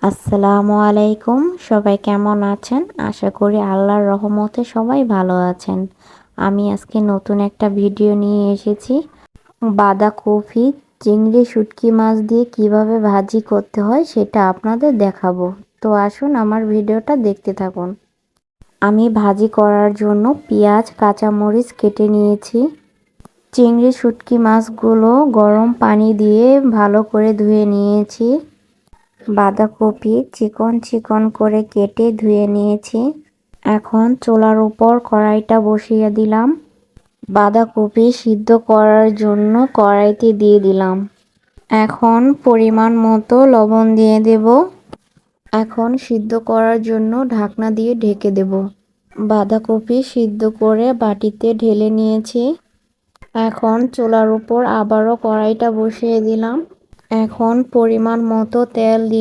আসসালামু আলাইকুম, সবাই কেমন আছেন? আশা করি আল্লাহর রহমতে সবাই ভালো আছেন। আমি আজকে নতুন একটা ভিডিও নিয়ে এসেছি। বাঁধাকপি, চিংড়ি, শুটকি মাছ দিয়ে কিভাবে ভাজি করতে হয় সেটা আপনাদের দেখাবো। তো আসুন আমার ভিডিওটা দেখতে থাকুন। আমি ভাজি করার জন্য পেঁয়াজ, কাঁচামরিচ কেটে নিয়েছি। চিংড়ি, শুটকি মাছগুলো গরম পানি দিয়ে ভালো করে ধুয়ে নিয়েছি। বাঁধাকপি চিকন চিকন করে কেটে ধুয়ে নিয়েছি। এখন চুলার উপর কড়াইটা বসিয়ে দিলাম। বাঁধাকপি সিদ্ধ করার জন্য কড়াইতে দিয়ে দিলাম। এখন পরিমাণ মতো লবণ দিয়ে দেব। এখন সিদ্ধ করার জন্য ঢাকনা দিয়ে ঢেকে দেব। বাঁধাকপি সিদ্ধ করে বাটিতে ঢেলে নিয়েছি। এখন চুলার উপর আবারও কড়াইটা বসিয়ে দিলাম। এখন পরিমাণ মতো তেল দিয়ে